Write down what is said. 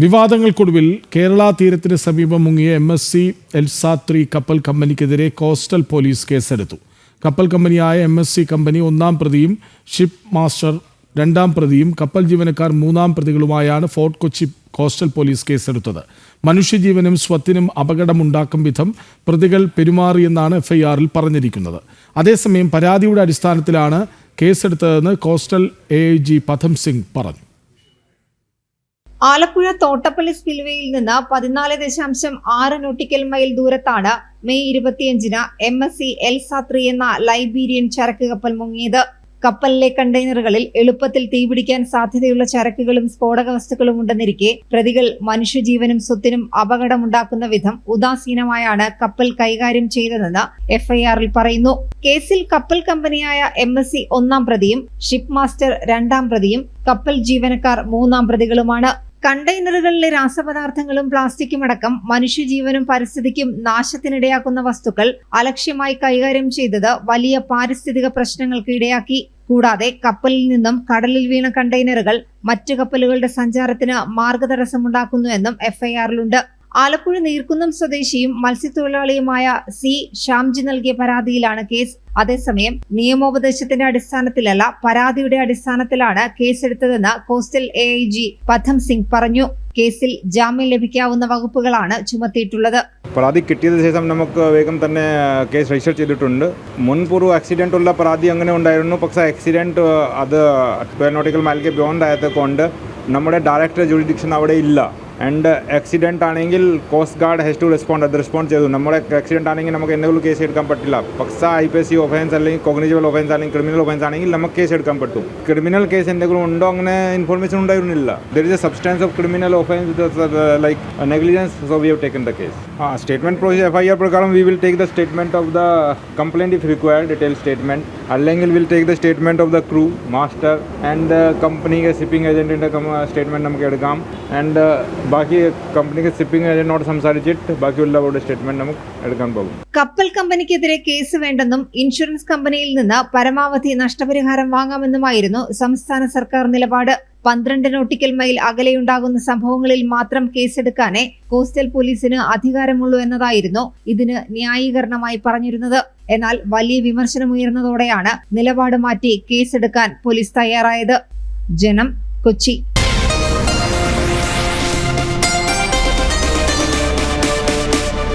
വിവാദങ്ങൾക്കൊടുവിൽ കേരള തീരത്തിന് സമീപം മുങ്ങിയ MSC ELSA-3 കപ്പൽ കമ്പനിക്കെതിരെ കോസ്റ്റൽ പോലീസ് കേസെടുത്തു. കപ്പൽ കമ്പനിയായ MSC കമ്പനി 1-ാം പ്രതിയും ഷിപ്പ് മാസ്റ്റർ 2-ാം പ്രതിയും കപ്പൽ ജീവനക്കാർ 3-ാം പ്രതികളുമായാണ് ഫോർട്ട് കൊച്ചി കോസ്റ്റൽ പോലീസ് കേസെടുത്തത്. മനുഷ്യജീവനും സ്വത്തിനും അപകടമുണ്ടാക്കും വിധം പ്രതികൾ പെരുമാറിയെന്നാണ് FIR-ൽ പറഞ്ഞിരിക്കുന്നത്. അതേസമയം പരാതിയുടെ അടിസ്ഥാനത്തിലാണ് കേസെടുത്തതെന്ന് കോസ്റ്റൽ AIG പഥം സിംഗ് പറഞ്ഞു. ആലപ്പുഴ തോട്ടപ്പള്ളി സ്പിൽവേയിൽ നിന്ന് 14.6 നോട്ടിക്കൽ മൈൽ ദൂരത്താണ് മെയ് 25-ന് MSC ELSA-3 എന്ന ലൈബീരിയൻ ചരക്ക് കപ്പൽ മുങ്ങിയത്. കപ്പലിലെ കണ്ടെയ്നറുകളിൽ എളുപ്പത്തിൽ തീപിടിക്കാൻ സാധ്യതയുള്ള ചരക്കുകളും സ്ഫോടക വസ്തുക്കളും ഉണ്ടെന്നിരിക്കെ പ്രതികൾ മനുഷ്യജീവനും സ്വത്തിനും അപകടമുണ്ടാക്കുന്ന വിധം ഉദാസീനമായാണ് കപ്പൽ കൈകാര്യം ചെയ്തതെന്ന് FIR-ൽ പറയുന്നു. കേസിൽ കപ്പൽ കമ്പനിയായ MSC 1-ാം പ്രതിയും ഷിപ്പ് മാസ്റ്റർ 2-ാം പ്രതിയും കപ്പൽ ജീവനക്കാർ 3-ാം പ്രതികളുമാണ്. കണ്ടെയ്നറുകളിലെ രാസപദാർത്ഥങ്ങളും പ്ലാസ്റ്റിക്കും അടക്കം മനുഷ്യജീവനും പരിസ്ഥിതിക്കും നാശത്തിനിടയാക്കുന്ന വസ്തുക്കൾ അലക്ഷ്യമായി കൈകാര്യം ചെയ്തത് വലിയ പാരിസ്ഥിതിക പ്രശ്നങ്ങൾക്ക് ഇടയാക്കി. കൂടാതെ കപ്പലിൽ നിന്നും കടലിൽ വീണ കണ്ടെയ്നറുകൾ മറ്റു കപ്പലുകളുടെ സഞ്ചാരത്തിന് മാർഗതടസ്സമുണ്ടാക്കുന്നുവെന്നും FIR-ലുണ്ട്. ആലപ്പുഴ നീർക്കുന്നം സ്വദേശിയും മത്സ്യത്തൊഴിലാളിയുമായ C. ഷാംജി നൽകിയ പരാതിയിലാണ് കേസ്. അതേസമയം നിയമോപദേശത്തിന്റെ അടിസ്ഥാനത്തിലല്ല, പരാതിയുടെ അടിസ്ഥാനത്തിലാണ് കേസെടുത്തതെന്ന് കോസ്റ്റൽ AIG പഥം സിംഗ് പറഞ്ഞു. കേസിൽ ജാമ്യം ലഭിക്കാവുന്ന വകുപ്പുകളാണ് ചുമത്തിയിട്ടുള്ളത്. പരാതി കിട്ടിയതിനു ശേഷം നമുക്ക് വേഗം തന്നെ കേസ് രജിസ്റ്റർ ചെയ്തിട്ടുണ്ട്. മുൻപൂർവ്വ ആക്സിഡന്റ് ഉള്ള പരാതി അങ്ങനെ ഉണ്ടായിരുന്നു. പക്ഷേ ആക്സിഡന്റ് അത് 12 നോട്ടിക്കൽ മൈലിലേക്ക് ബിയോണ്ട് ആയത് കൊണ്ട് നമ്മുടെ ഡയറക്റ്റ് ജുറിഡിക്ഷൻ അവിടെ ഇല്ല. ആൻഡ് ആക്സിഡന്റ് ആണെങ്കിൽ coast guard has to respond. അത് റെസ്പോണ്ട് ചെയ്തു. നമ്മുടെ ആക്സിഡന്റ് ആണെങ്കിൽ നമുക്ക് എന്തെങ്കിലും കേസ് എടുക്കാൻ പറ്റില്ല. പക്ഷേ IPC ഒഫൻസ് അല്ലെങ്കിൽ കോഗ്നിറ്റീവ് ഒഫൻസ് അല്ലെങ്കിൽ ക്രിമിനൽ ഒഫൻസ് ആണെങ്കിൽ നമുക്ക് കേസ് എടുക്കാൻ പറ്റും. ക്രിമിനൽ കേസ് എന്തെങ്കിലും ഉണ്ടോ അങ്ങനെ ഇൻഫോർമേഷൻ ഉണ്ടായിരുന്നില്ല. There is a substance of criminal offence like negligence, so we have taken the case. Statement procedure FIR പ്രകാരം we will take the statement of the complaint if required, detail statement. അല്ലെങ്കിൽ will take the statement of the crew, master and കമ്പനിയുടെ shipping ഏജന്റിന്റെ statement നമുക്ക് എടുക്കാം. And ബാക്കി കമ്പനിക്ക് shipping ഏജന്റിനോട് സംസാരിച്ചിട്ട് ബാക്കിയുള്ള സ്റ്റേറ്റ്മെന്റ് നമുക്ക് എടുക്കാൻ പോകും. കപ്പൽ കമ്പനിക്കെതിരെ കേസ് വേണ്ടെന്നും ഇൻഷുറൻസ് കമ്പനിയിൽ നിന്ന് പരമാവധി നഷ്ടപരിഹാരം വാങ്ങാമെന്നുമായിരുന്നു സംസ്ഥാന സർക്കാർ നിലപാട്. 12 നോട്ടിക്കൽ മൈൽ അകലെയുണ്ടാകുന്ന സംഭവങ്ങളിൽ മാത്രം കേസെടുക്കാനേ കോസ്റ്റൽ പോലീസിന് അധികാരമുള്ളൂ എന്നതായിരുന്നു ഇതിന് ന്യായീകരണമായി പറഞ്ഞിരുന്നത്. എന്നാൽ വലിയ വിമർശനമുയർന്നതോടെയാണ് നിലപാട് മാറ്റി കേസെടുക്കാൻ പോലീസ് തയ്യാറായത്. ജനം, കൊച്ചി.